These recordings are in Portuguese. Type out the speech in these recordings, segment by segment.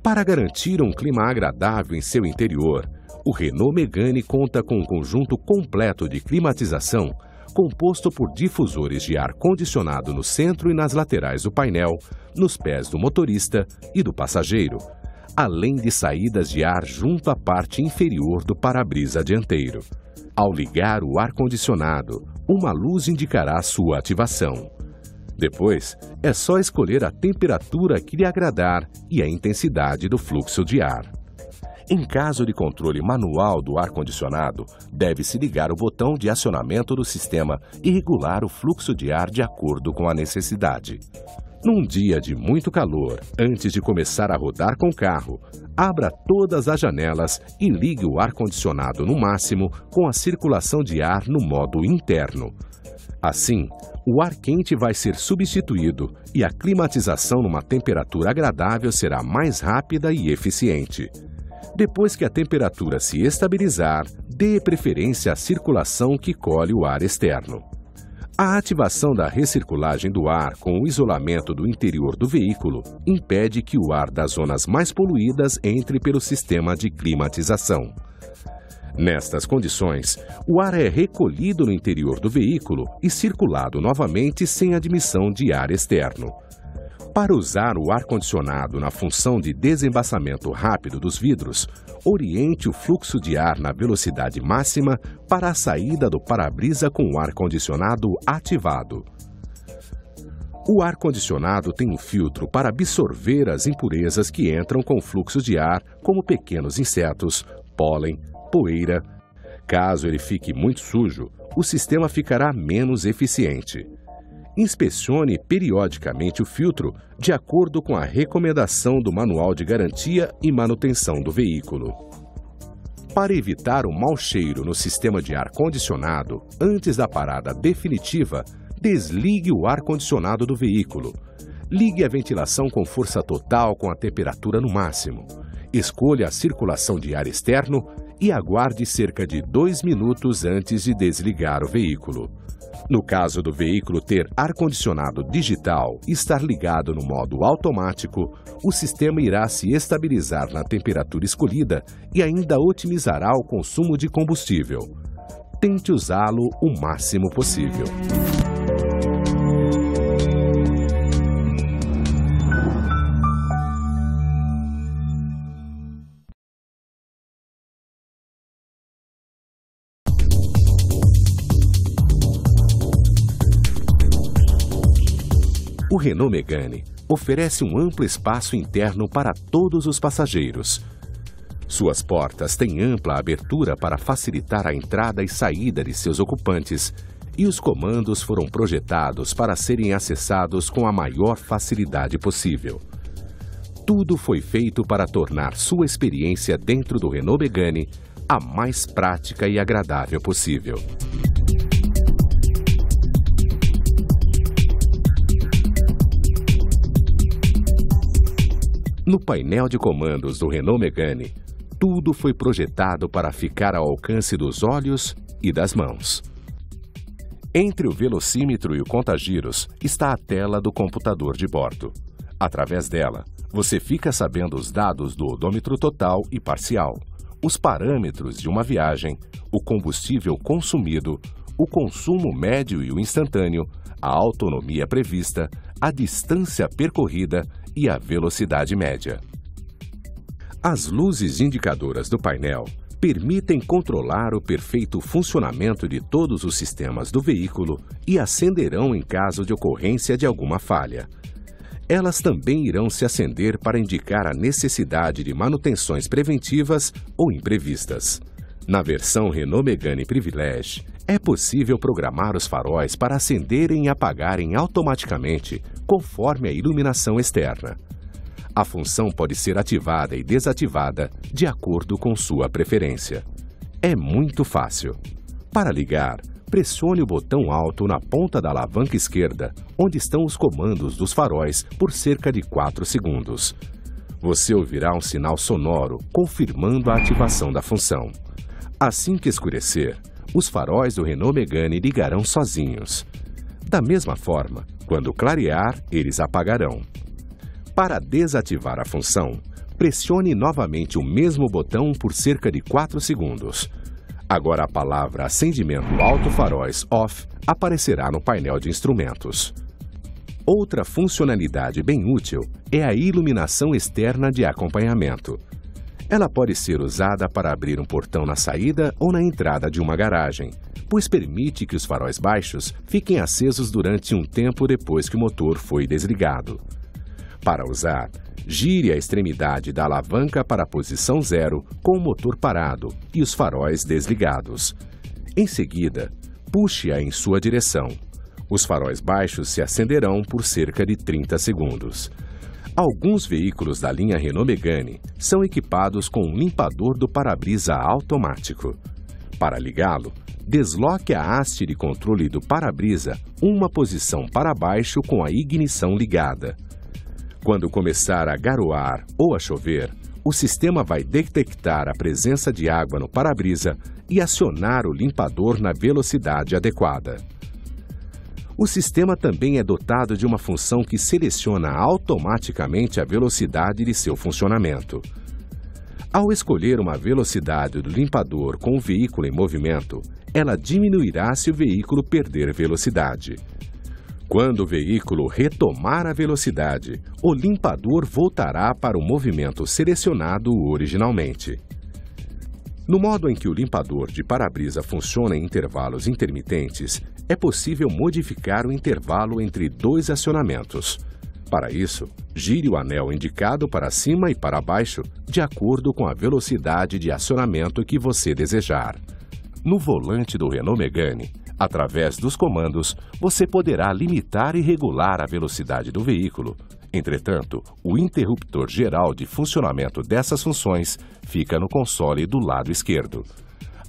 Para garantir um clima agradável em seu interior, o Renault Megane conta com um conjunto completo de climatização, composto por difusores de ar condicionado no centro e nas laterais do painel, nos pés do motorista e do passageiro, além de saídas de ar junto à parte inferior do para-brisa dianteiro. Ao ligar o ar-condicionado, uma luz indicará sua ativação. Depois, é só escolher a temperatura que lhe agradar e a intensidade do fluxo de ar. Em caso de controle manual do ar-condicionado, deve-se ligar o botão de acionamento do sistema e regular o fluxo de ar de acordo com a necessidade. Num dia de muito calor, antes de começar a rodar com o carro, abra todas as janelas e ligue o ar-condicionado no máximo com a circulação de ar no modo interno. Assim, o ar quente vai ser substituído e a climatização numa temperatura agradável será mais rápida e eficiente. Depois que a temperatura se estabilizar, dê preferência à circulação que colhe o ar externo. A ativação da recirculagem do ar com o isolamento do interior do veículo impede que o ar das zonas mais poluídas entre pelo sistema de climatização. Nestas condições, o ar é recolhido no interior do veículo e circulado novamente sem admissão de ar externo. Para usar o ar-condicionado na função de desembaçamento rápido dos vidros, oriente o fluxo de ar na velocidade máxima para a saída do para-brisa com o ar-condicionado ativado. O ar-condicionado tem um filtro para absorver as impurezas que entram com o fluxo de ar, como pequenos insetos, pólen, poeira. Caso ele fique muito sujo, o sistema ficará menos eficiente. Inspecione periodicamente o filtro de acordo com a recomendação do Manual de Garantia e Manutenção do veículo. Para evitar o mau cheiro no sistema de ar-condicionado, antes da parada definitiva, desligue o ar-condicionado do veículo. Ligue a ventilação com força total com a temperatura no máximo. Escolha a circulação de ar externo e aguarde cerca de 2 minutos antes de desligar o veículo. No caso do veículo ter ar-condicionado digital e estar ligado no modo automático, o sistema irá se estabilizar na temperatura escolhida e ainda otimizará o consumo de combustível. Tente usá-lo o máximo possível. O Renault Megane oferece um amplo espaço interno para todos os passageiros. Suas portas têm ampla abertura para facilitar a entrada e saída de seus ocupantes, e os comandos foram projetados para serem acessados com a maior facilidade possível. Tudo foi feito para tornar sua experiência dentro do Renault Megane a mais prática e agradável possível. No painel de comandos do Renault Megane, tudo foi projetado para ficar ao alcance dos olhos e das mãos. Entre o velocímetro e o contagiros está a tela do computador de bordo. Através dela, você fica sabendo os dados do odômetro total e parcial, os parâmetros de uma viagem, o combustível consumido, o consumo médio e o instantâneo, a autonomia prevista, a distância percorrida e a velocidade média. As luzes indicadoras do painel permitem controlar o perfeito funcionamento de todos os sistemas do veículo e acenderão em caso de ocorrência de alguma falha. Elas também irão se acender para indicar a necessidade de manutenções preventivas ou imprevistas. Na versão Renault Megane Privilege, é possível programar os faróis para acenderem e apagarem automaticamente, conforme a iluminação externa. A função pode ser ativada e desativada de acordo com sua preferência. É muito fácil. Para ligar, pressione o botão alto na ponta da alavanca esquerda, onde estão os comandos dos faróis, por cerca de 4 segundos. Você ouvirá um sinal sonoro confirmando a ativação da função. Assim que escurecer, os faróis do Renault Megane ligarão sozinhos. Da mesma forma, quando clarear, eles apagarão. Para desativar a função, pressione novamente o mesmo botão por cerca de 4 segundos. Agora a palavra acendimento autofaróis off aparecerá no painel de instrumentos. Outra funcionalidade bem útil é a iluminação externa de acompanhamento. Ela pode ser usada para abrir um portão na saída ou na entrada de uma garagem, pois permite que os faróis baixos fiquem acesos durante um tempo depois que o motor foi desligado. Para usar, gire a extremidade da alavanca para a posição 0 com o motor parado e os faróis desligados. Em seguida, puxe-a em sua direção. Os faróis baixos se acenderão por cerca de 30 segundos. Alguns veículos da linha Renault Megane são equipados com um limpador do para-brisa automático. Para ligá-lo, desloque a haste de controle do para-brisa uma posição para baixo com a ignição ligada. Quando começar a garoar ou a chover, o sistema vai detectar a presença de água no para-brisa e acionar o limpador na velocidade adequada. O sistema também é dotado de uma função que seleciona automaticamente a velocidade de seu funcionamento. Ao escolher uma velocidade do limpador com o veículo em movimento, ela diminuirá se o veículo perder velocidade. Quando o veículo retomar a velocidade, o limpador voltará para o movimento selecionado originalmente. No modo em que o limpador de para-brisa funciona em intervalos intermitentes, é possível modificar o intervalo entre 2 acionamentos. Para isso, gire o anel indicado para cima e para baixo, de acordo com a velocidade de acionamento que você desejar. No volante do Renault Megane, através dos comandos, você poderá limitar e regular a velocidade do veículo. Entretanto, o interruptor geral de funcionamento dessas funções fica no console do lado esquerdo.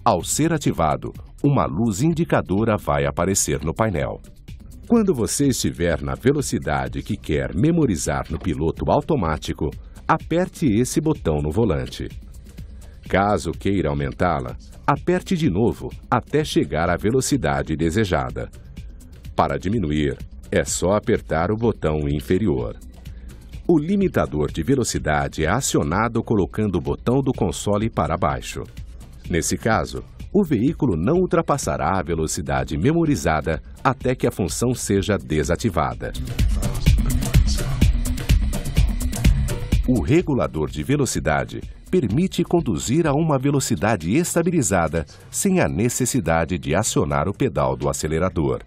Ao ser ativado, uma luz indicadora vai aparecer no painel. Quando você estiver na velocidade que quer memorizar no piloto automático, aperte esse botão no volante. Caso queira aumentá-la, aperte de novo até chegar à velocidade desejada. Para diminuir, é só apertar o botão inferior. O limitador de velocidade é acionado colocando o botão do console para baixo. Nesse caso, o veículo não ultrapassará a velocidade memorizada até que a função seja desativada. O regulador de velocidade permite conduzir a uma velocidade estabilizada sem a necessidade de acionar o pedal do acelerador.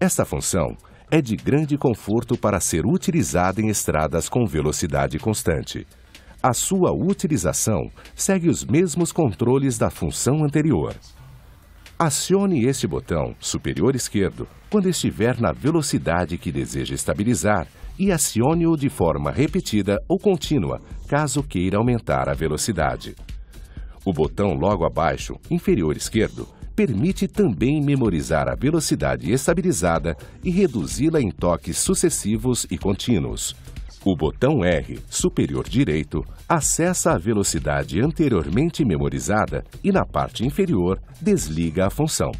Esta função é de grande conforto para ser utilizada em estradas com velocidade constante. A sua utilização segue os mesmos controles da função anterior. Acione este botão superior esquerdo quando estiver na velocidade que deseja estabilizar e acione-o de forma repetida ou contínua, caso queira aumentar a velocidade. O botão logo abaixo, inferior esquerdo, permite também memorizar a velocidade estabilizada e reduzi-la em toques sucessivos e contínuos. O botão R, superior direito, acessa a velocidade anteriormente memorizada e, na parte inferior, desliga a função.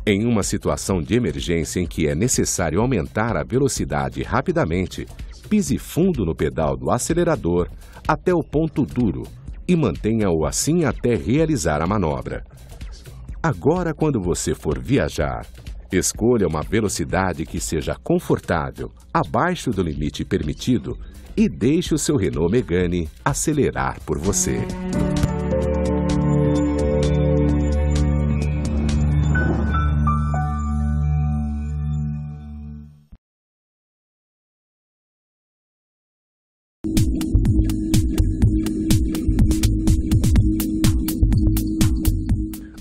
Em uma situação de emergência em que é necessário aumentar a velocidade rapidamente, pise fundo no pedal do acelerador até o ponto duro e mantenha-o assim até realizar a manobra. Agora, quando você for viajar, escolha uma velocidade que seja confortável, abaixo do limite permitido, e deixe o seu Renault Megane acelerar por você.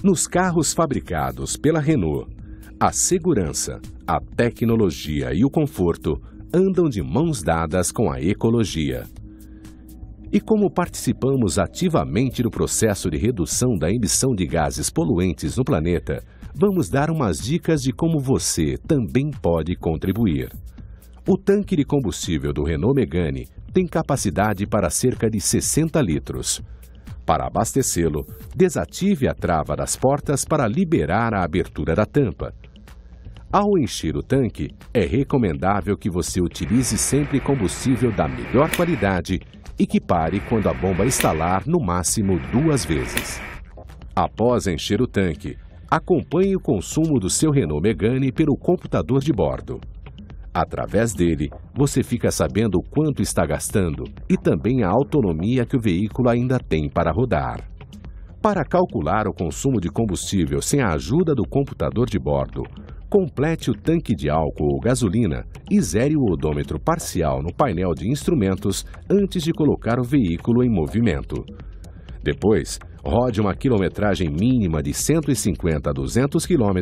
Nos carros fabricados pela Renault, a segurança, a tecnologia e o conforto andam de mãos dadas com a ecologia. E como participamos ativamente do processo de redução da emissão de gases poluentes no planeta, vamos dar umas dicas de como você também pode contribuir. O tanque de combustível do Renault Megane tem capacidade para cerca de 60 litros. Para abastecê-lo, desative a trava das portas para liberar a abertura da tampa. Ao encher o tanque, é recomendável que você utilize sempre combustível da melhor qualidade e que pare quando a bomba instalar no máximo 2 vezes. Após encher o tanque, acompanhe o consumo do seu Renault Megane pelo computador de bordo. Através dele, você fica sabendo o quanto está gastando e também a autonomia que o veículo ainda tem para rodar. Para calcular o consumo de combustível sem a ajuda do computador de bordo, complete o tanque de álcool ou gasolina e zere o odômetro parcial no painel de instrumentos antes de colocar o veículo em movimento. Depois, rode uma quilometragem mínima de 150 a 200 km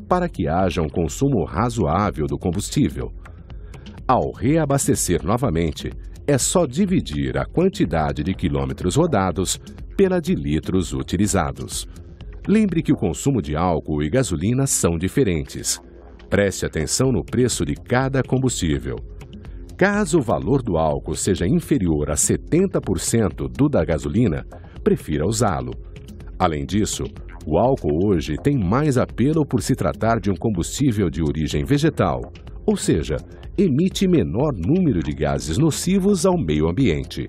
para que haja um consumo razoável do combustível. Ao reabastecer novamente, é só dividir a quantidade de quilômetros rodados pela de litros utilizados. Lembre que o consumo de álcool e gasolina são diferentes. Preste atenção no preço de cada combustível. Caso o valor do álcool seja inferior a 70% do da gasolina, prefira usá-lo. Além disso, o álcool hoje tem mais apelo por se tratar de um combustível de origem vegetal, ou seja, emite menor número de gases nocivos ao meio ambiente.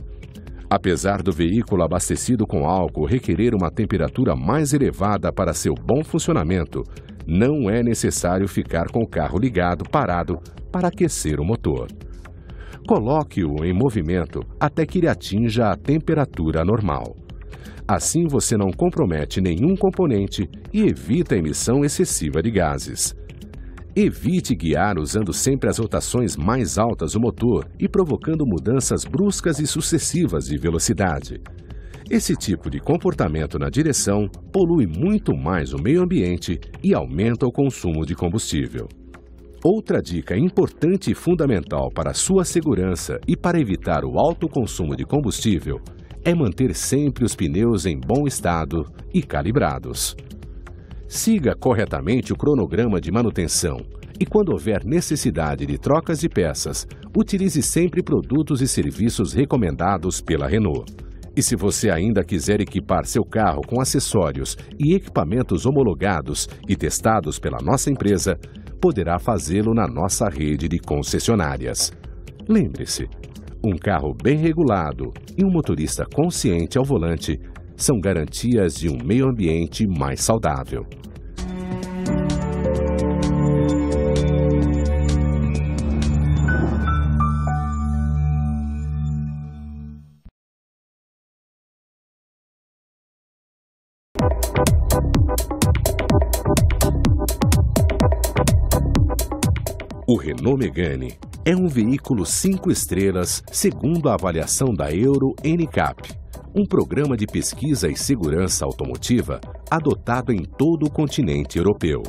Apesar do veículo abastecido com álcool requerer uma temperatura mais elevada para seu bom funcionamento, não é necessário ficar com o carro ligado parado para aquecer o motor. Coloque-o em movimento até que ele atinja a temperatura normal. Assim você não compromete nenhum componente e evita a emissão excessiva de gases. Evite guiar usando sempre as rotações mais altas do motor e provocando mudanças bruscas e sucessivas de velocidade. Esse tipo de comportamento na direção polui muito mais o meio ambiente e aumenta o consumo de combustível. Outra dica importante e fundamental para a sua segurança e para evitar o alto consumo de combustível é manter sempre os pneus em bom estado e calibrados. Siga corretamente o cronograma de manutenção e, quando houver necessidade de trocas de peças, utilize sempre produtos e serviços recomendados pela Renault. E se você ainda quiser equipar seu carro com acessórios e equipamentos homologados e testados pela nossa empresa, poderá fazê-lo na nossa rede de concessionárias. Lembre-se, um carro bem regulado e um motorista consciente ao volante são garantias de um meio ambiente mais saudável. O Renault Megane é um veículo 5 estrelas segundo a avaliação da Euro NCAP, um programa de pesquisa e segurança automotiva adotado em todo o continente europeu.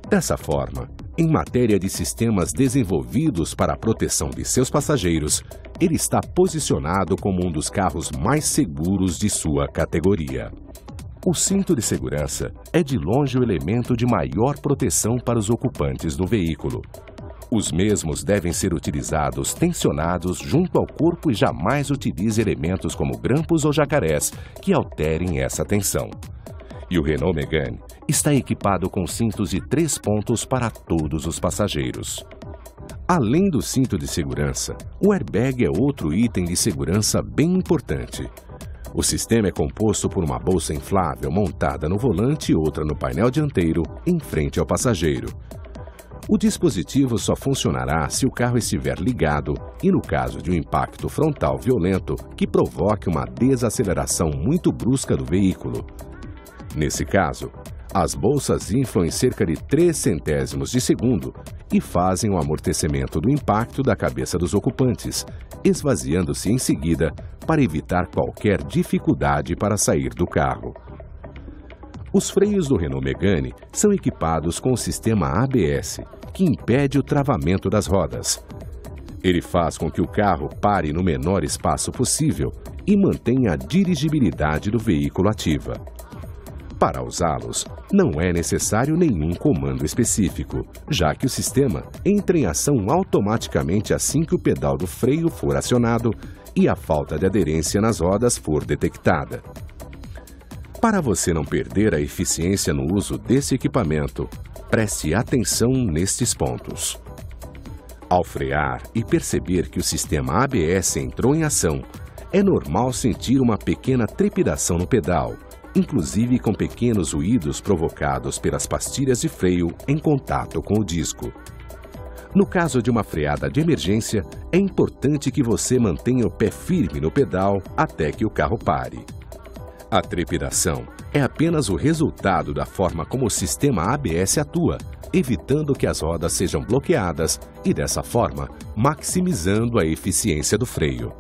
Dessa forma, em matéria de sistemas desenvolvidos para a proteção de seus passageiros, ele está posicionado como um dos carros mais seguros de sua categoria. O cinto de segurança é de longe o elemento de maior proteção para os ocupantes do veículo. Os mesmos devem ser utilizados tensionados junto ao corpo e jamais utilize elementos como grampos ou jacarés que alterem essa tensão. E o Renault Megane está equipado com cintos de 3 pontos para todos os passageiros. Além do cinto de segurança, o airbag é outro item de segurança bem importante. O sistema é composto por uma bolsa inflável montada no volante e outra no painel dianteiro, em frente ao passageiro. O dispositivo só funcionará se o carro estiver ligado e no caso de um impacto frontal violento que provoque uma desaceleração muito brusca do veículo. Nesse caso, as bolsas inflam em cerca de 3 centésimos de segundo e fazem o amortecimento do impacto da cabeça dos ocupantes, esvaziando-se em seguida para evitar qualquer dificuldade para sair do carro. Os freios do Renault Megane são equipados com o sistema ABS, que impede o travamento das rodas. Ele faz com que o carro pare no menor espaço possível e mantenha a dirigibilidade do veículo ativa. Para usá-los, não é necessário nenhum comando específico, já que o sistema entra em ação automaticamente assim que o pedal do freio for acionado e a falta de aderência nas rodas for detectada. Para você não perder a eficiência no uso desse equipamento, preste atenção nestes pontos. Ao frear e perceber que o sistema ABS entrou em ação, é normal sentir uma pequena trepidação no pedal, inclusive com pequenos ruídos provocados pelas pastilhas de freio em contato com o disco. No caso de uma freada de emergência, é importante que você mantenha o pé firme no pedal até que o carro pare. A trepidação é apenas o resultado da forma como o sistema ABS atua, evitando que as rodas sejam bloqueadas e, dessa forma, maximizando a eficiência do freio.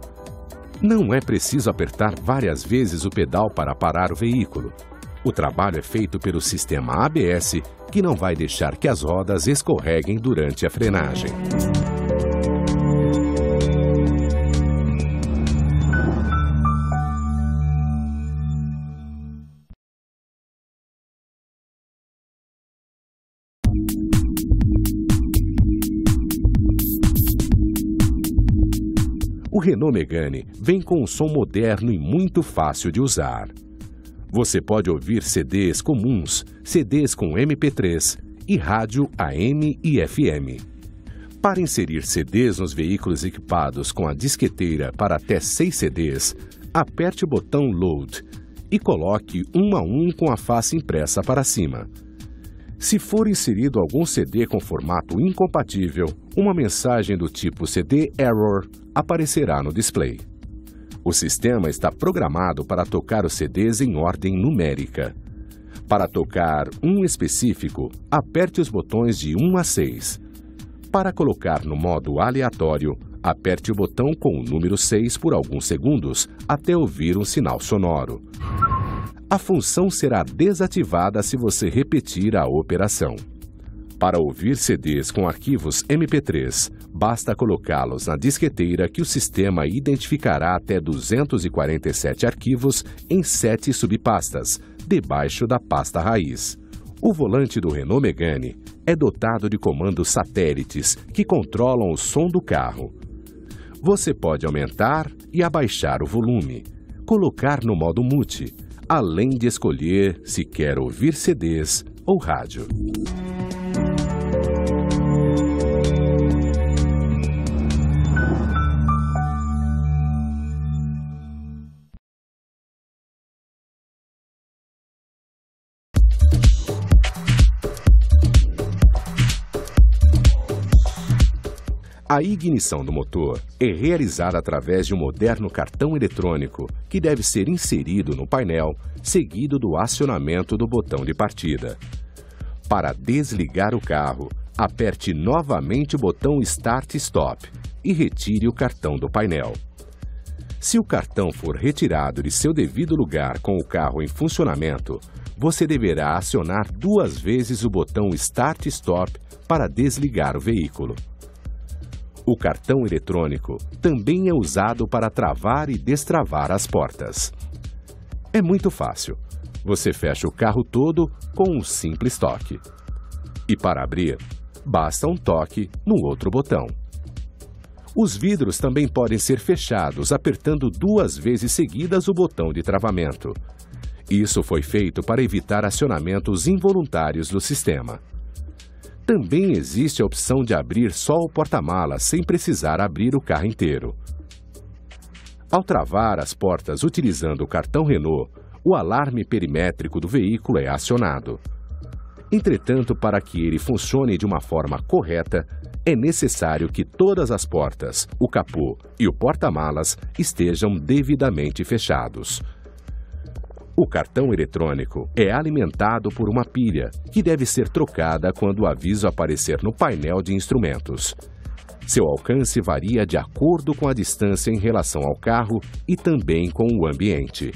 Não é preciso apertar várias vezes o pedal para parar o veículo. O trabalho é feito pelo sistema ABS, que não vai deixar que as rodas escorreguem durante a frenagem. O Renault Megane vem com um som moderno e muito fácil de usar. Você pode ouvir CDs comuns, CDs com MP3 e rádio AM e FM. Para inserir CDs nos veículos equipados com a disqueteira para até 6 CDs, aperte o botão Load e coloque um a um com a face impressa para cima. Se for inserido algum CD com formato incompatível, uma mensagem do tipo CD Error aparecerá no display. O sistema está programado para tocar os CDs em ordem numérica. Para tocar um específico, aperte os botões de 1 a 6. Para colocar no modo aleatório, aperte o botão com o número 6 por alguns segundos até ouvir um sinal sonoro. A função será desativada se você repetir a operação. Para ouvir CDs com arquivos MP3, basta colocá-los na disqueteira que o sistema identificará até 247 arquivos em 7 subpastas, debaixo da pasta raiz. O volante do Renault Megane é dotado de comandos satélites que controlam o som do carro. Você pode aumentar e abaixar o volume, colocar no modo mute, além de escolher se quer ouvir CDs ou rádio. A ignição do motor é realizada através de um moderno cartão eletrônico que deve ser inserido no painel, seguido do acionamento do botão de partida. Para desligar o carro, aperte novamente o botão Start Stop e retire o cartão do painel. Se o cartão for retirado de seu devido lugar com o carro em funcionamento, você deverá acionar 2 vezes o botão Start Stop para desligar o veículo. O cartão eletrônico também é usado para travar e destravar as portas. É muito fácil. Você fecha o carro todo com um simples toque. E para abrir, basta um toque no outro botão. Os vidros também podem ser fechados apertando 2 vezes seguidas o botão de travamento. Isso foi feito para evitar acionamentos involuntários do sistema. Também existe a opção de abrir só o porta-malas sem precisar abrir o carro inteiro. Ao travar as portas utilizando o cartão Renault, o alarme perimétrico do veículo é acionado. Entretanto, para que ele funcione de uma forma correta, é necessário que todas as portas, o capô e o porta-malas estejam devidamente fechados. O cartão eletrônico é alimentado por uma pilha, que deve ser trocada quando o aviso aparecer no painel de instrumentos. Seu alcance varia de acordo com a distância em relação ao carro e também com o ambiente.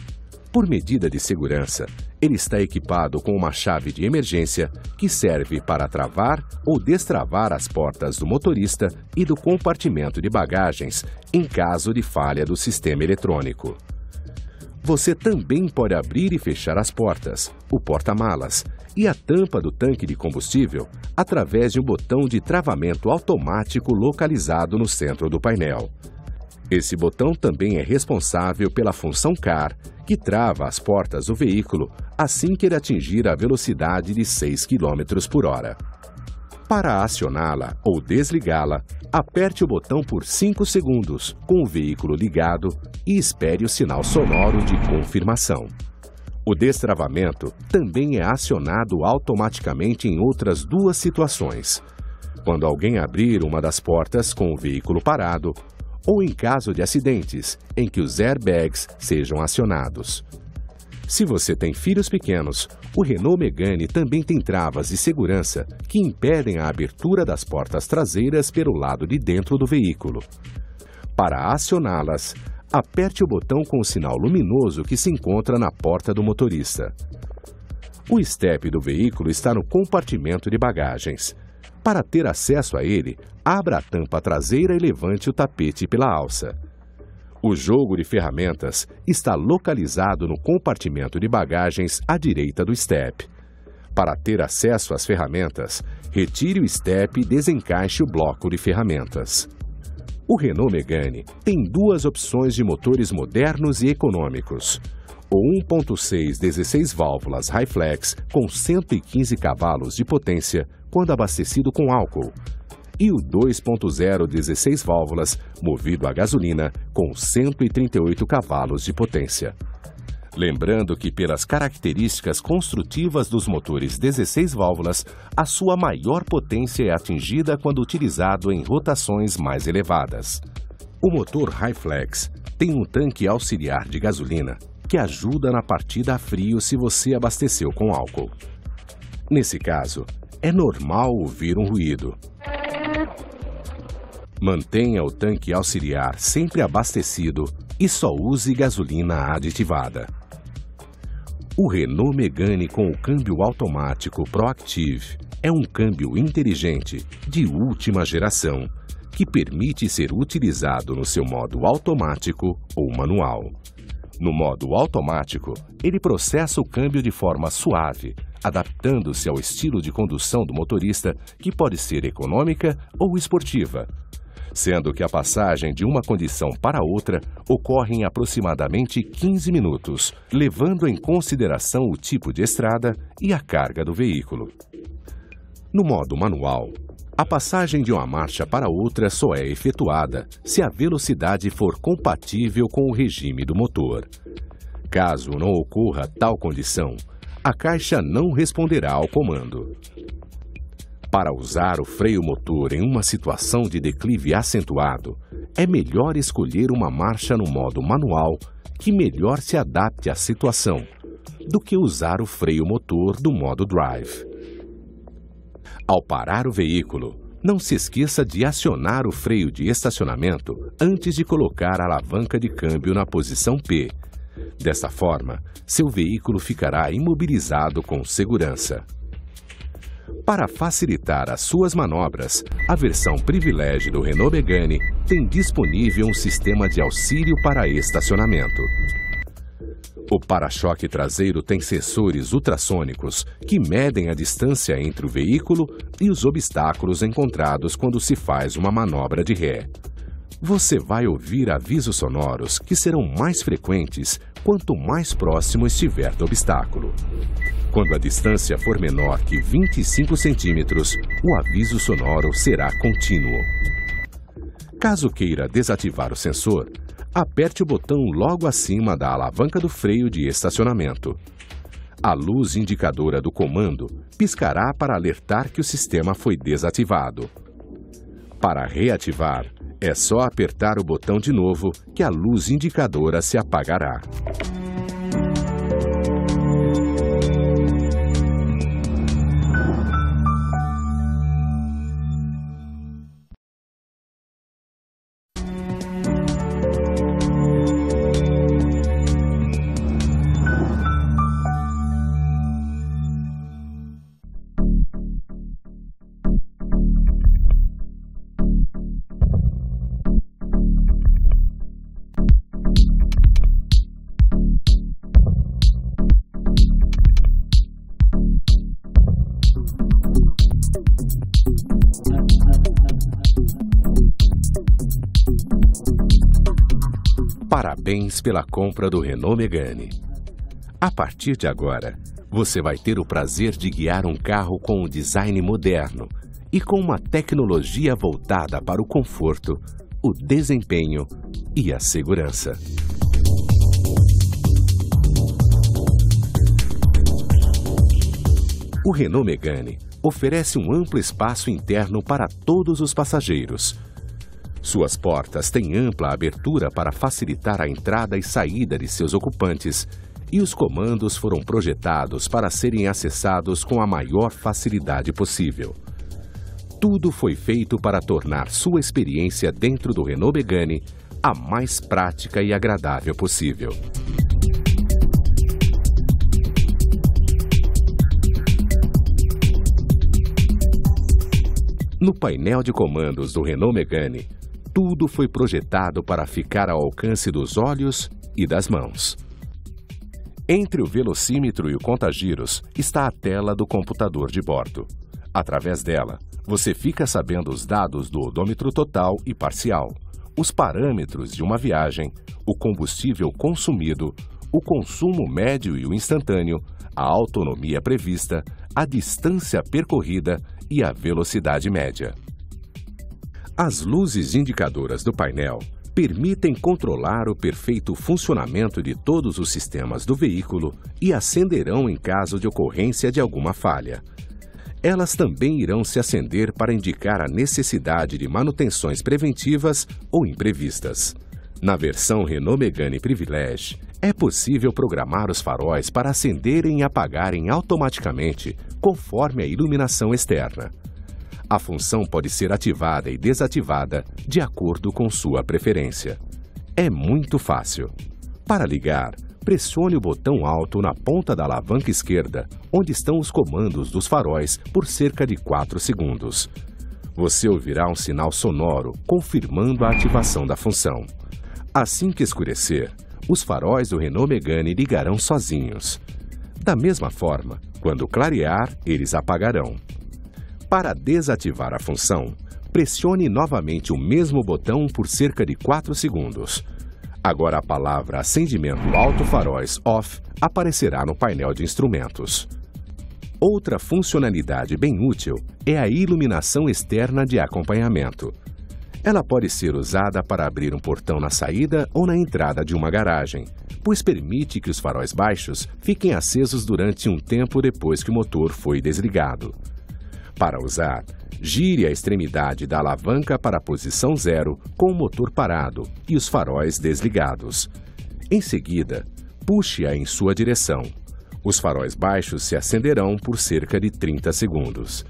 Por medida de segurança, ele está equipado com uma chave de emergência que serve para travar ou destravar as portas do motorista e do compartimento de bagagens em caso de falha do sistema eletrônico. Você também pode abrir e fechar as portas, o porta-malas e a tampa do tanque de combustível através de um botão de travamento automático localizado no centro do painel. Esse botão também é responsável pela função CAR, que trava as portas do veículo assim que ele atingir a velocidade de 6 km por hora. Para acioná-la ou desligá-la, aperte o botão por 5 segundos com o veículo ligado e espere o sinal sonoro de confirmação. O destravamento também é acionado automaticamente em outras duas situações: quando alguém abrir uma das portas com o veículo parado, ou em caso de acidentes em que os airbags sejam acionados. Se você tem filhos pequenos, o Renault Megane também tem travas de segurança que impedem a abertura das portas traseiras pelo lado de dentro do veículo. Para acioná-las, aperte o botão com o sinal luminoso que se encontra na porta do motorista. O step do veículo está no compartimento de bagagens. Para ter acesso a ele, abra a tampa traseira e levante o tapete pela alça. O jogo de ferramentas está localizado no compartimento de bagagens à direita do step. Para ter acesso às ferramentas, retire o step e desencaixe o bloco de ferramentas. O Renault Megane tem duas opções de motores modernos e econômicos: o 1.6 16 válvulas Hi-Flex com 115 cavalos de potência quando abastecido com álcool, e o 2.0 16 válvulas movido a gasolina com 138 cavalos de potência. Lembrando que, pelas características construtivas dos motores 16 válvulas, a sua maior potência é atingida quando utilizado em rotações mais elevadas. O motor Hi-Flex tem um tanque auxiliar de gasolina que ajuda na partida a frio se você abasteceu com álcool. Nesse caso, é normal ouvir um ruído. Mantenha o tanque auxiliar sempre abastecido e só use gasolina aditivada. O Renault Megane com o câmbio automático Proactive é um câmbio inteligente de última geração que permite ser utilizado no seu modo automático ou manual. No modo automático, ele processa o câmbio de forma suave, adaptando-se ao estilo de condução do motorista, que pode ser econômica ou esportiva, sendo que a passagem de uma condição para outra ocorre em aproximadamente 15 minutos, levando em consideração o tipo de estrada e a carga do veículo. No modo manual, a passagem de uma marcha para outra só é efetuada se a velocidade for compatível com o regime do motor. Caso não ocorra tal condição, a caixa não responderá ao comando. Para usar o freio motor em uma situação de declive acentuado, é melhor escolher uma marcha no modo manual que melhor se adapte à situação, do que usar o freio motor do modo drive. Ao parar o veículo, não se esqueça de acionar o freio de estacionamento antes de colocar a alavanca de câmbio na posição P. Dessa forma, seu veículo ficará imobilizado com segurança. Para facilitar as suas manobras, a versão Privilege do Renault Megane tem disponível um sistema de auxílio para estacionamento. O para-choque traseiro tem sensores ultrassônicos que medem a distância entre o veículo e os obstáculos encontrados quando se faz uma manobra de ré. Você vai ouvir avisos sonoros que serão mais frequentes quanto mais próximo estiver do obstáculo. Quando a distância for menor que 25 centímetros, o aviso sonoro será contínuo. Caso queira desativar o sensor, aperte o botão logo acima da alavanca do freio de estacionamento. A luz indicadora do comando piscará para alertar que o sistema foi desativado. Para reativar, é só apertar o botão de novo que a luz indicadora se apagará. Parabéns pela compra do Renault Megane. A partir de agora, você vai ter o prazer de guiar um carro com um design moderno e com uma tecnologia voltada para o conforto, o desempenho e a segurança. O Renault Megane oferece um amplo espaço interno para todos os passageiros. Suas portas têm ampla abertura para facilitar a entrada e saída de seus ocupantes, e os comandos foram projetados para serem acessados com a maior facilidade possível. Tudo foi feito para tornar sua experiência dentro do Renault Megane a mais prática e agradável possível. No painel de comandos do Renault Megane, tudo foi projetado para ficar ao alcance dos olhos e das mãos. Entre o velocímetro e o contagiros está a tela do computador de bordo. Através dela, você fica sabendo os dados do odômetro total e parcial, os parâmetros de uma viagem, o combustível consumido, o consumo médio e o instantâneo, a autonomia prevista, a distância percorrida e a velocidade média. As luzes indicadoras do painel permitem controlar o perfeito funcionamento de todos os sistemas do veículo e acenderão em caso de ocorrência de alguma falha. Elas também irão se acender para indicar a necessidade de manutenções preventivas ou imprevistas. Na versão Renault Megane Privilege, é possível programar os faróis para acenderem e apagarem automaticamente, conforme a iluminação externa. A função pode ser ativada e desativada de acordo com sua preferência. É muito fácil. Para ligar, pressione o botão alto na ponta da alavanca esquerda, onde estão os comandos dos faróis, por cerca de 4 segundos. Você ouvirá um sinal sonoro confirmando a ativação da função. Assim que escurecer, os faróis do Renault Megane ligarão sozinhos. Da mesma forma, quando clarear, eles apagarão. Para desativar a função, pressione novamente o mesmo botão por cerca de 4 segundos. Agora a palavra acendimento auto-faróis off aparecerá no painel de instrumentos. Outra funcionalidade bem útil é a iluminação externa de acompanhamento. Ela pode ser usada para abrir um portão na saída ou na entrada de uma garagem, pois permite que os faróis baixos fiquem acesos durante um tempo depois que o motor foi desligado. Para usar, gire a extremidade da alavanca para a posição 0 com o motor parado e os faróis desligados. Em seguida, puxe-a em sua direção. Os faróis baixos se acenderão por cerca de 30 segundos.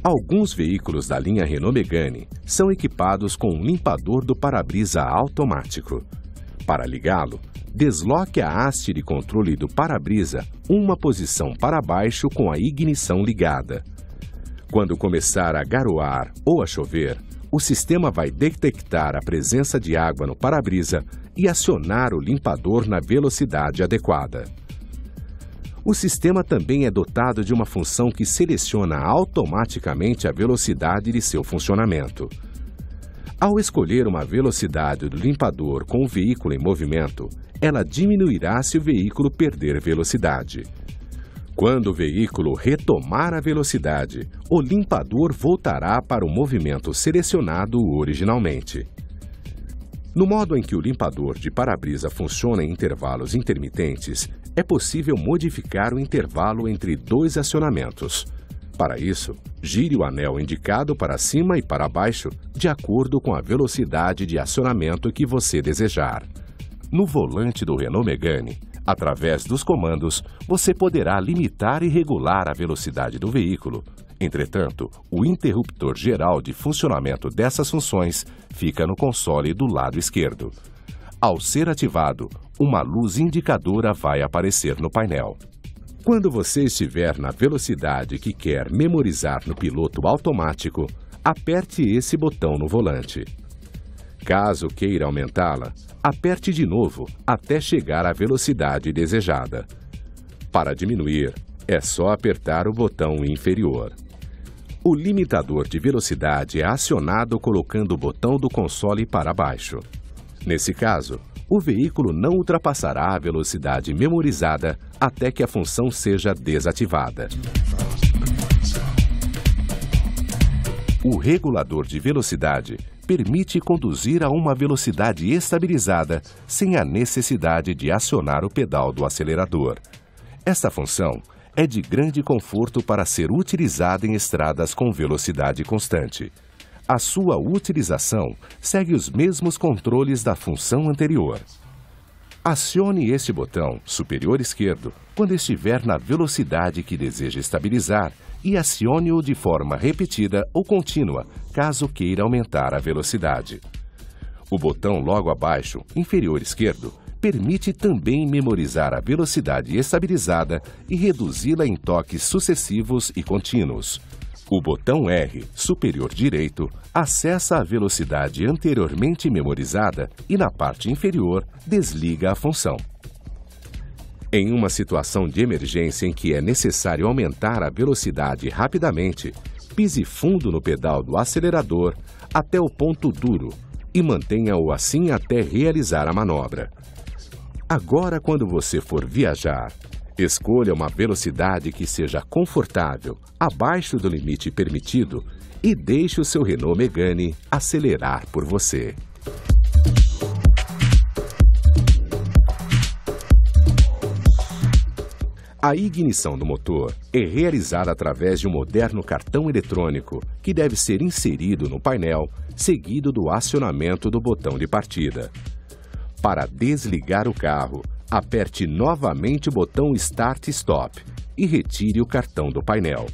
Alguns veículos da linha Renault Megane são equipados com um limpador do para-brisa automático. Para ligá-lo, desloque a haste de controle do para-brisa uma posição para baixo com a ignição ligada. Quando começar a garoar ou a chover, o sistema vai detectar a presença de água no para-brisa e acionar o limpador na velocidade adequada. O sistema também é dotado de uma função que seleciona automaticamente a velocidade de seu funcionamento. Ao escolher uma velocidade do limpador com o veículo em movimento, ela diminuirá se o veículo perder velocidade. Quando o veículo retomar a velocidade, o limpador voltará para o movimento selecionado originalmente. No modo em que o limpador de para-brisa funciona em intervalos intermitentes, é possível modificar o intervalo entre 2 acionamentos. Para isso, gire o anel indicado para cima e para baixo, de acordo com a velocidade de acionamento que você desejar. No volante do Renault Megane, através dos comandos, você poderá limitar e regular a velocidade do veículo. Entretanto, o interruptor geral de funcionamento dessas funções fica no console do lado esquerdo. Ao ser ativado, uma luz indicadora vai aparecer no painel. Quando você estiver na velocidade que quer memorizar no piloto automático, aperte esse botão no volante. Caso queira aumentá-la, aperte de novo até chegar à velocidade desejada. Para diminuir, é só apertar o botão inferior. O limitador de velocidade é acionado colocando o botão do console para baixo. Nesse caso, o veículo não ultrapassará a velocidade memorizada até que a função seja desativada. O regulador de velocidade permite conduzir a uma velocidade estabilizada sem a necessidade de acionar o pedal do acelerador. Esta função é de grande conforto para ser utilizada em estradas com velocidade constante. A sua utilização segue os mesmos controles da função anterior. Acione este botão superior esquerdo quando estiver na velocidade que deseja estabilizar e acione-o de forma repetida ou contínua, caso queira aumentar a velocidade. O botão logo abaixo, inferior esquerdo, permite também memorizar a velocidade estabilizada e reduzi-la em toques sucessivos e contínuos. O botão R, superior direito, acessa a velocidade anteriormente memorizada e, na parte inferior, desliga a função. Em uma situação de emergência em que é necessário aumentar a velocidade rapidamente, pise fundo no pedal do acelerador até o ponto duro e mantenha-o assim até realizar a manobra. Agora, quando você for viajar, escolha uma velocidade que seja confortável, abaixo do limite permitido, e deixe o seu Renault Megane acelerar por você. A ignição do motor é realizada através de um moderno cartão eletrônico que deve ser inserido no painel, seguido do acionamento do botão de partida. Para desligar o carro, aperte novamente o botão Start Stop e retire o cartão do painel.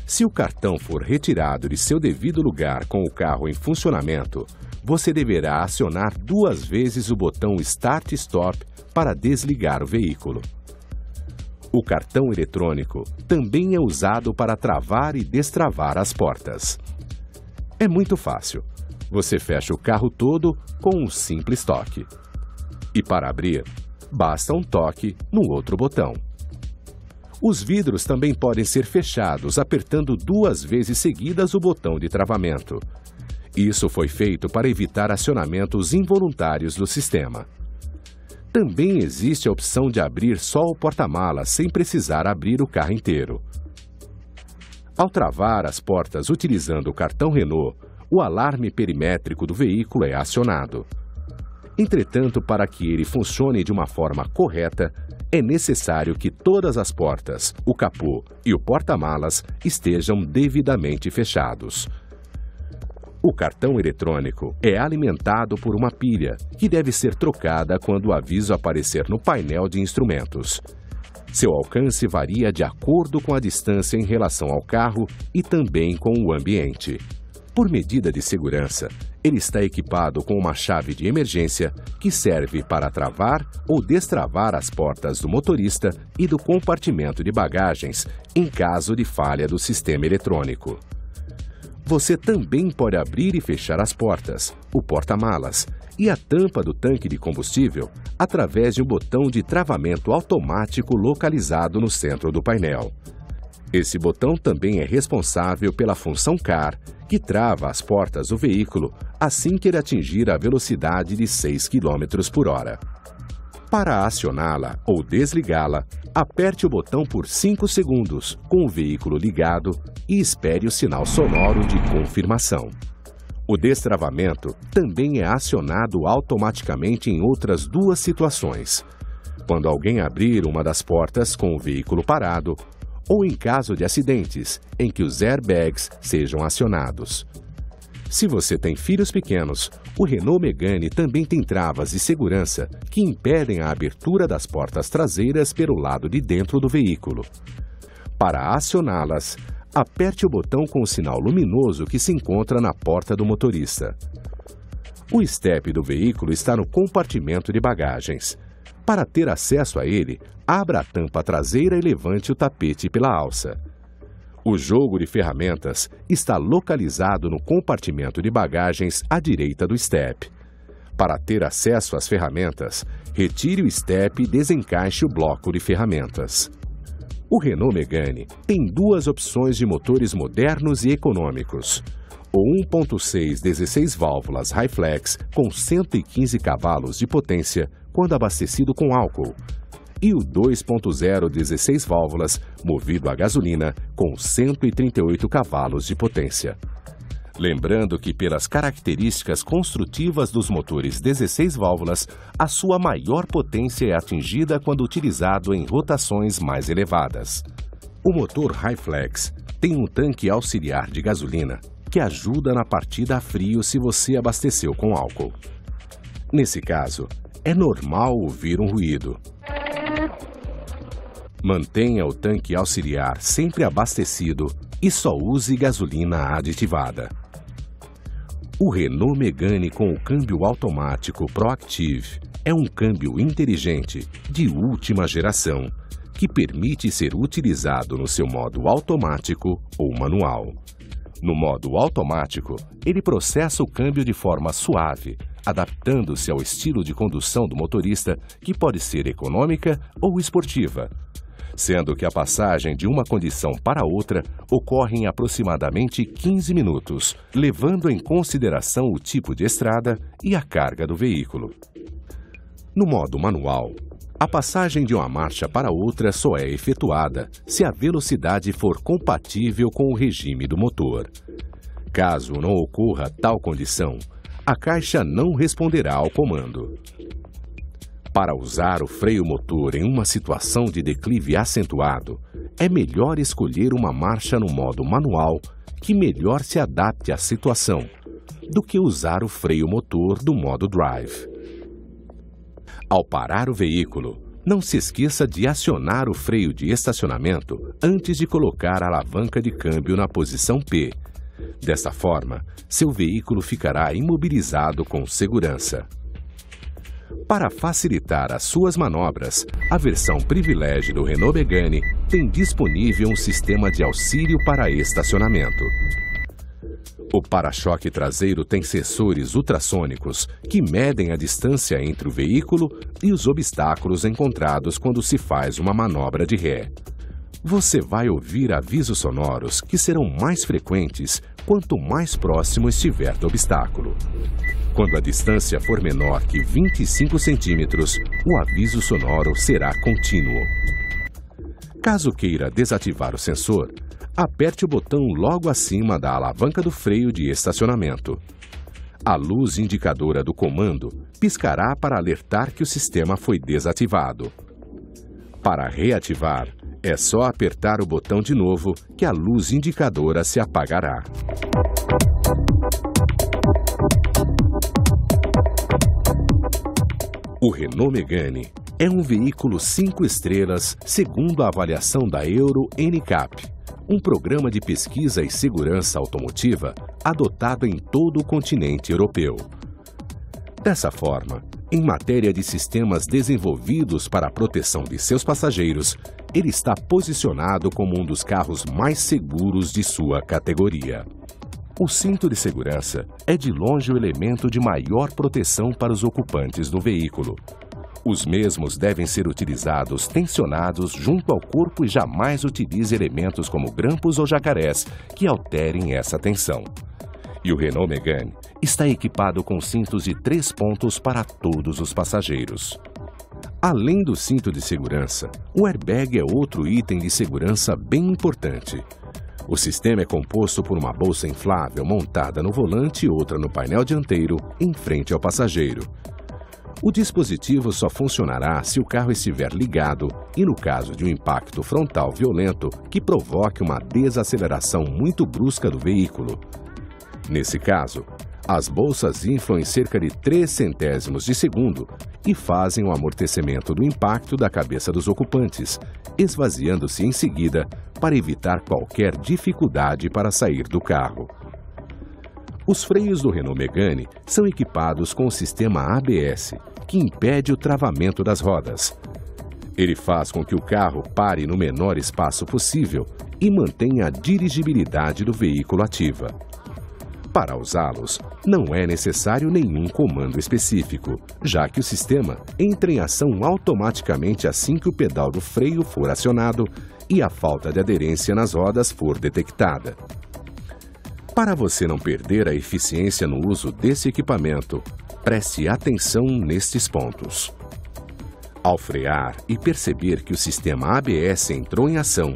Se o cartão for retirado de seu devido lugar com o carro em funcionamento, você deverá acionar 2 vezes o botão Start Stop para desligar o veículo. O cartão eletrônico também é usado para travar e destravar as portas. É muito fácil. Você fecha o carro todo com um simples toque. E para abrir, basta um toque no outro botão. Os vidros também podem ser fechados apertando 2 vezes seguidas o botão de travamento. Isso foi feito para evitar acionamentos involuntários do sistema. Também existe a opção de abrir só o porta-malas sem precisar abrir o carro inteiro. Ao travar as portas utilizando o cartão Renault, o alarme perimétrico do veículo é acionado. Entretanto, para que ele funcione de uma forma correta, é necessário que todas as portas, o capô e o porta-malas estejam devidamente fechados. O cartão eletrônico é alimentado por uma pilha, que deve ser trocada quando o aviso aparecer no painel de instrumentos. Seu alcance varia de acordo com a distância em relação ao carro e também com o ambiente. Por medida de segurança, ele está equipado com uma chave de emergência que serve para travar ou destravar as portas do motorista e do compartimento de bagagens em caso de falha do sistema eletrônico. Você também pode abrir e fechar as portas, o porta-malas e a tampa do tanque de combustível através de um botão de travamento automático localizado no centro do painel. Esse botão também é responsável pela função CAR, que trava as portas do veículo assim que ele atingir a velocidade de 6 km por hora. Para acioná-la ou desligá-la, aperte o botão por 5 segundos com o veículo ligado e espere o sinal sonoro de confirmação. O destravamento também é acionado automaticamente em outras 2 situações: quando alguém abrir uma das portas com o veículo parado ou em caso de acidentes em que os airbags sejam acionados. Se você tem filhos pequenos, o Renault Megane também tem travas de segurança que impedem a abertura das portas traseiras pelo lado de dentro do veículo. Para acioná-las, aperte o botão com o sinal luminoso que se encontra na porta do motorista. O estepe do veículo está no compartimento de bagagens. Para ter acesso a ele, abra a tampa traseira e levante o tapete pela alça. O jogo de ferramentas está localizado no compartimento de bagagens à direita do estepe. Para ter acesso às ferramentas, retire o estepe e desencaixe o bloco de ferramentas. O Renault Megane tem 2 opções de motores modernos e econômicos. O 1.6 16 válvulas Hi-Flex com 115 cavalos de potência quando abastecido com álcool, e o 2.0 16 válvulas movido a gasolina com 138 cavalos de potência. Lembrando que, pelas características construtivas dos motores 16 válvulas, a sua maior potência é atingida quando utilizado em rotações mais elevadas. O motor Hi-Flex tem um tanque auxiliar de gasolina que ajuda na partida a frio se você abasteceu com álcool. Nesse caso, é normal ouvir um ruído. Mantenha o tanque auxiliar sempre abastecido e só use gasolina aditivada. O Renault Megane com o câmbio automático Proactive é um câmbio inteligente de última geração que permite ser utilizado no seu modo automático ou manual. No modo automático, ele processa o câmbio de forma suave, adaptando-se ao estilo de condução do motorista, que pode ser econômica ou esportiva, sendo que a passagem de uma condição para outra ocorre em aproximadamente 15 minutos, levando em consideração o tipo de estrada e a carga do veículo. No modo manual, a passagem de uma marcha para outra só é efetuada se a velocidade for compatível com o regime do motor. Caso não ocorra tal condição, a caixa não responderá ao comando. Para usar o freio motor em uma situação de declive acentuado, é melhor escolher uma marcha no modo manual que melhor se adapte à situação, do que usar o freio motor do modo drive. Ao parar o veículo, não se esqueça de acionar o freio de estacionamento antes de colocar a alavanca de câmbio na posição P. Desta forma, seu veículo ficará imobilizado com segurança. Para facilitar as suas manobras, a versão Privilege do Renault Megane tem disponível um sistema de auxílio para estacionamento. O para-choque traseiro tem sensores ultrassônicos que medem a distância entre o veículo e os obstáculos encontrados quando se faz uma manobra de ré. Você vai ouvir avisos sonoros que serão mais frequentes quanto mais próximo estiver do obstáculo. Quando a distância for menor que 25 centímetros, o aviso sonoro será contínuo. Caso queira desativar o sensor, aperte o botão logo acima da alavanca do freio de estacionamento. A luz indicadora do comando piscará para alertar que o sistema foi desativado. Para reativar, é só apertar o botão de novo que a luz indicadora se apagará. O Renault Megane é um veículo 5 estrelas segundo a avaliação da Euro NCAP, um programa de pesquisa e segurança automotiva adotado em todo o continente europeu. Dessa forma, em matéria de sistemas desenvolvidos para a proteção de seus passageiros, ele está posicionado como um dos carros mais seguros de sua categoria. O cinto de segurança é de longe o elemento de maior proteção para os ocupantes do veículo. Os mesmos devem ser utilizados tensionados junto ao corpo e jamais utilize elementos como grampos ou jacarés que alterem essa tensão. E o Renault Megane está equipado com cintos de 3 pontos para todos os passageiros. Além do cinto de segurança, o airbag é outro item de segurança bem importante. O sistema é composto por uma bolsa inflável montada no volante e outra no painel dianteiro, em frente ao passageiro. O dispositivo só funcionará se o carro estiver ligado e no caso de um impacto frontal violento que provoque uma desaceleração muito brusca do veículo. Nesse caso, as bolsas inflam em cerca de 3 centésimos de segundo e fazem o amortecimento do impacto da cabeça dos ocupantes, esvaziando-se em seguida para evitar qualquer dificuldade para sair do carro. Os freios do Renault Megane são equipados com o sistema ABS, que impede o travamento das rodas. Ele faz com que o carro pare no menor espaço possível e mantenha a dirigibilidade do veículo ativa. Para usá-los, não é necessário nenhum comando específico, já que o sistema entra em ação automaticamente assim que o pedal do freio for acionado e a falta de aderência nas rodas for detectada. Para você não perder a eficiência no uso desse equipamento, preste atenção nestes pontos. Ao frear e perceber que o sistema ABS entrou em ação,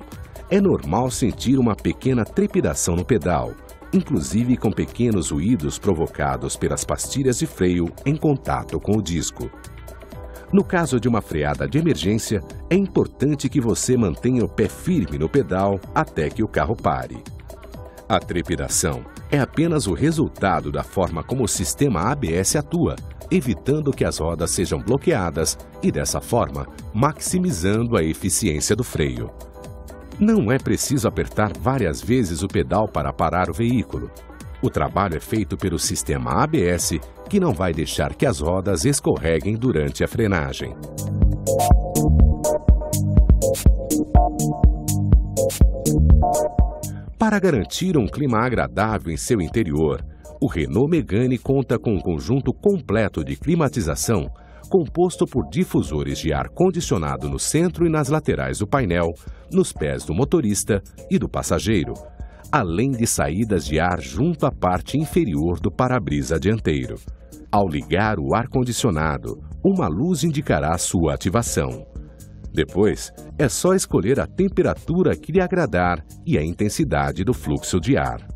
é normal sentir uma pequena trepidação no pedal, inclusive com pequenos ruídos provocados pelas pastilhas de freio em contato com o disco. No caso de uma freada de emergência, é importante que você mantenha o pé firme no pedal até que o carro pare. A trepidação é apenas o resultado da forma como o sistema ABS atua, evitando que as rodas sejam bloqueadas e, dessa forma, maximizando a eficiência do freio. Não é preciso apertar várias vezes o pedal para parar o veículo. O trabalho é feito pelo sistema ABS, que não vai deixar que as rodas escorreguem durante a frenagem. Para garantir um clima agradável em seu interior, o Renault Megane conta com um conjunto completo de climatização, composto por difusores de ar condicionado no centro e nas laterais do painel, nos pés do motorista e do passageiro, além de saídas de ar junto à parte inferior do para-brisa dianteiro. Ao ligar o ar-condicionado, uma luz indicará sua ativação. Depois, é só escolher a temperatura que lhe agradar e a intensidade do fluxo de ar.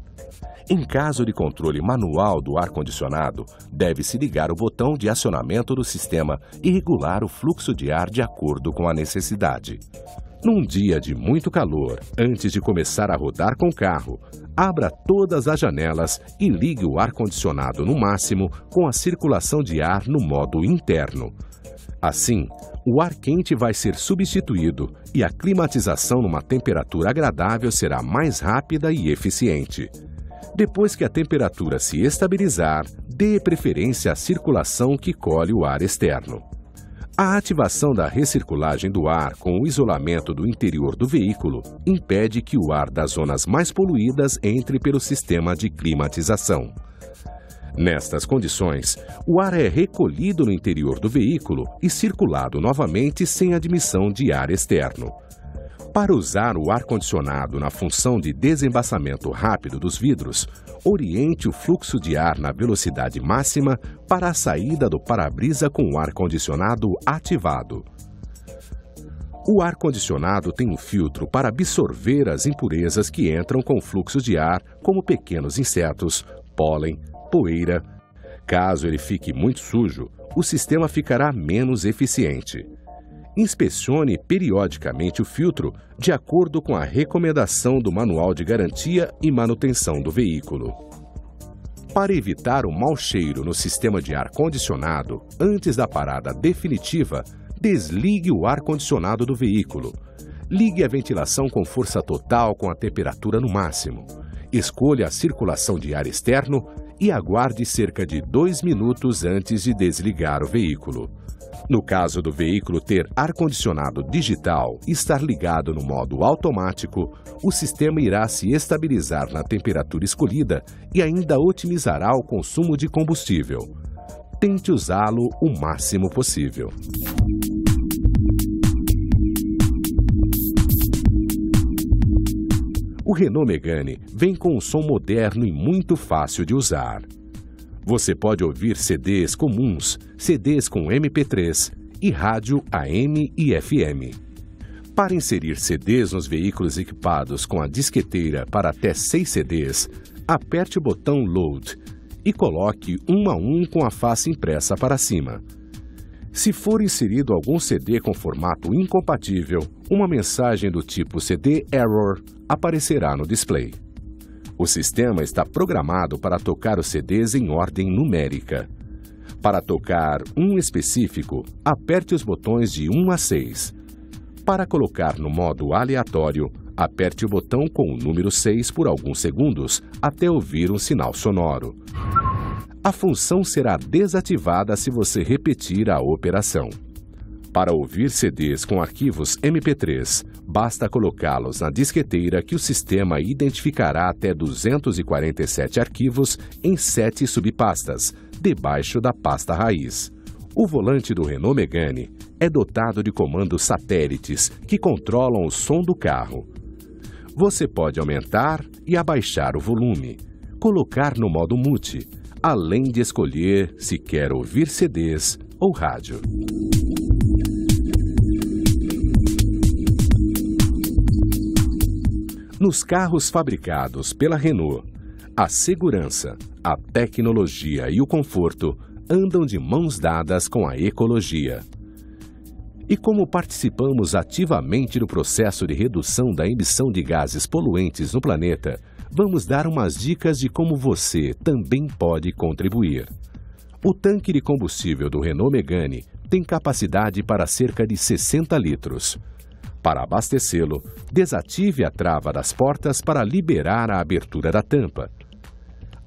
Em caso de controle manual do ar-condicionado, deve-se ligar o botão de acionamento do sistema e regular o fluxo de ar de acordo com a necessidade. Num dia de muito calor, antes de começar a rodar com o carro, abra todas as janelas e ligue o ar-condicionado no máximo com a circulação de ar no modo interno. Assim, o ar quente vai ser substituído e a climatização numa temperatura agradável será mais rápida e eficiente. Depois que a temperatura se estabilizar, dê preferência à circulação que colhe o ar externo. A ativação da recirculagem do ar com o isolamento do interior do veículo impede que o ar das zonas mais poluídas entre pelo sistema de climatização. Nestas condições, o ar é recolhido no interior do veículo e circulado novamente sem admissão de ar externo. Para usar o ar-condicionado na função de desembaçamento rápido dos vidros, oriente o fluxo de ar na velocidade máxima para a saída do para-brisa com o ar-condicionado ativado. O ar-condicionado tem um filtro para absorver as impurezas que entram com o fluxo de ar, como pequenos insetos, pólen, poeira. Caso ele fique muito sujo, o sistema ficará menos eficiente. Inspecione periodicamente o filtro de acordo com a recomendação do Manual de Garantia e Manutenção do veículo. Para evitar o mau cheiro no sistema de ar-condicionado, antes da parada definitiva, desligue o ar-condicionado do veículo. Ligue a ventilação com força total com a temperatura no máximo. Escolha a circulação de ar externo e aguarde cerca de 2 minutos antes de desligar o veículo. No caso do veículo ter ar-condicionado digital e estar ligado no modo automático, o sistema irá se estabilizar na temperatura escolhida e ainda otimizará o consumo de combustível. Tente usá-lo o máximo possível. O Renault Megane vem com um som moderno e muito fácil de usar. Você pode ouvir CDs comuns, CDs com MP3 e rádio AM e FM. Para inserir CDs nos veículos equipados com a disqueteira para até 6 CDs, aperte o botão Load e coloque um a um com a face impressa para cima. Se for inserido algum CD com formato incompatível, uma mensagem do tipo CD Error aparecerá no display. O sistema está programado para tocar os CDs em ordem numérica. Para tocar um específico, aperte os botões de 1 a 6. Para colocar no modo aleatório, aperte o botão com o número 6 por alguns segundos até ouvir um sinal sonoro. A função será desativada se você repetir a operação. Para ouvir CDs com arquivos MP3, basta colocá-los na disqueteira que o sistema identificará até 247 arquivos em 7 subpastas, debaixo da pasta raiz. O volante do Renault Megane é dotado de comandos satélites que controlam o som do carro. Você pode aumentar e abaixar o volume. colocar no modo mute, além de escolher se quer ouvir CDs ou rádio. Nos carros fabricados pela Renault, a segurança, a tecnologia e o conforto andam de mãos dadas com a ecologia. E como participamos ativamente do processo de redução da emissão de gases poluentes no planeta, vamos dar umas dicas de como você também pode contribuir. O tanque de combustível do Renault Megane tem capacidade para cerca de 60 litros. Para abastecê-lo, desative a trava das portas para liberar a abertura da tampa.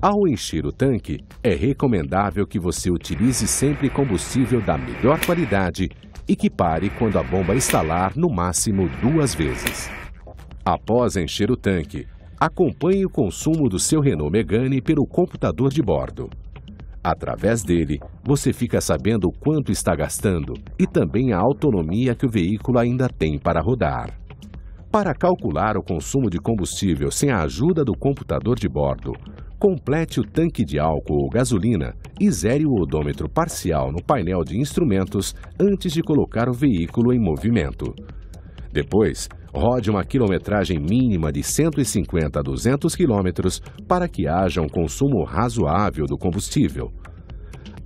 Ao encher o tanque, é recomendável que você utilize sempre combustível da melhor qualidade e que pare quando a bomba instalar no máximo 2 vezes. Após encher o tanque, acompanhe o consumo do seu Renault Megane pelo computador de bordo. Através dele, você fica sabendo o quanto está gastando e também a autonomia que o veículo ainda tem para rodar. Para calcular o consumo de combustível sem a ajuda do computador de bordo, complete o tanque de álcool ou gasolina e zere o odômetro parcial no painel de instrumentos antes de colocar o veículo em movimento. Depois, rode uma quilometragem mínima de 150 a 200 quilômetros para que haja um consumo razoável do combustível.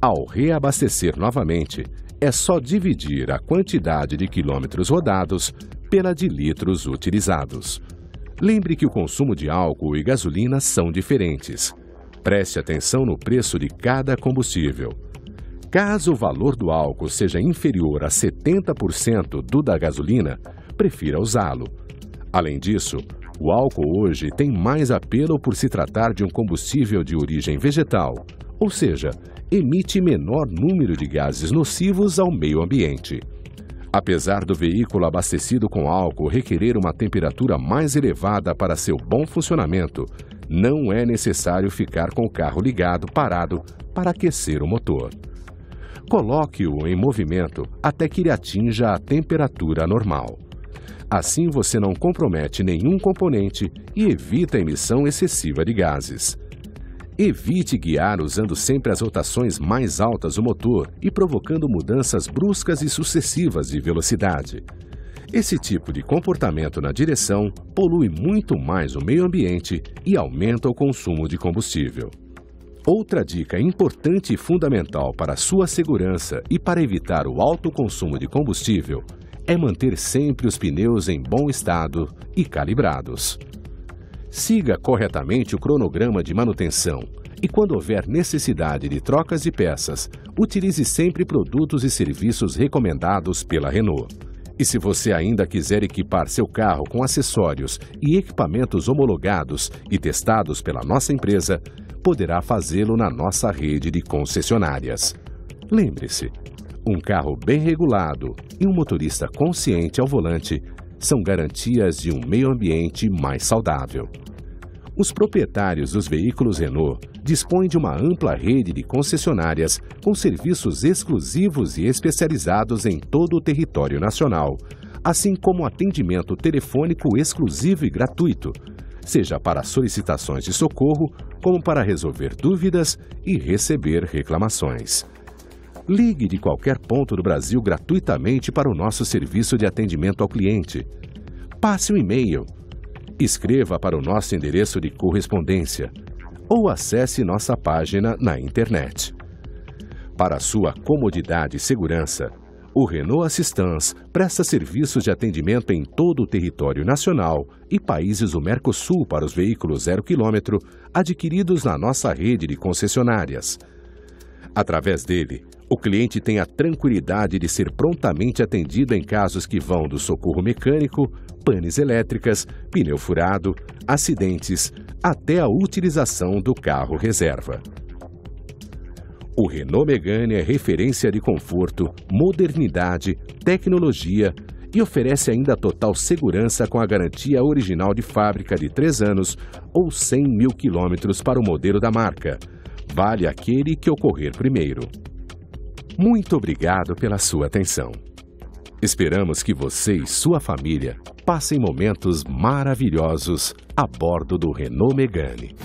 Ao reabastecer novamente, é só dividir a quantidade de quilômetros rodados pela de litros utilizados. Lembre que o consumo de álcool e gasolina são diferentes. Preste atenção no preço de cada combustível. Caso o valor do álcool seja inferior a 70% do da gasolina, prefira usá-lo. Além disso, o álcool hoje tem mais apelo por se tratar de um combustível de origem vegetal, ou seja, emite menor número de gases nocivos ao meio ambiente. Apesar do veículo abastecido com álcool requerer uma temperatura mais elevada para seu bom funcionamento, não é necessário ficar com o carro ligado parado para aquecer o motor. Coloque-o em movimento até que ele atinja a temperatura normal. Assim você não compromete nenhum componente e evita a emissão excessiva de gases. Evite guiar usando sempre as rotações mais altas do motor e provocando mudanças bruscas e sucessivas de velocidade. Esse tipo de comportamento na direção polui muito mais o meio ambiente e aumenta o consumo de combustível. Outra dica importante e fundamental para a sua segurança e para evitar o alto consumo de combustível é manter sempre os pneus em bom estado e calibrados. Siga corretamente o cronograma de manutenção e, quando houver necessidade de trocas de peças, utilize sempre produtos e serviços recomendados pela Renault. E se você ainda quiser equipar seu carro com acessórios e equipamentos homologados e testados pela nossa empresa, poderá fazê-lo na nossa rede de concessionárias. Lembre-se, um carro bem regulado e um motorista consciente ao volante são garantias de um meio ambiente mais saudável. Os proprietários dos veículos Renault dispõem de uma ampla rede de concessionárias com serviços exclusivos e especializados em todo o território nacional, assim como atendimento telefônico exclusivo e gratuito, seja para solicitações de socorro, como para resolver dúvidas e receber reclamações. Ligue de qualquer ponto do Brasil gratuitamente para o nosso serviço de atendimento ao cliente. Passe um e-mail. Escreva para o nosso endereço de correspondência ou acesse nossa página na internet. Para sua comodidade e segurança, o Renault Assistance presta serviços de atendimento em todo o território nacional e países do Mercosul para os veículos 0 km adquiridos na nossa rede de concessionárias. Através dele, o cliente tem a tranquilidade de ser prontamente atendido em casos que vão do socorro mecânico, panes elétricas, pneu furado, acidentes, até a utilização do carro reserva. O Renault Megane é referência de conforto, modernidade, tecnologia e oferece ainda total segurança com a garantia original de fábrica de 3 anos ou 100 mil quilômetros para o modelo da marca. Vale aquele que ocorrer primeiro. Muito obrigado pela sua atenção. Esperamos que você e sua família passem momentos maravilhosos a bordo do Renault Megane.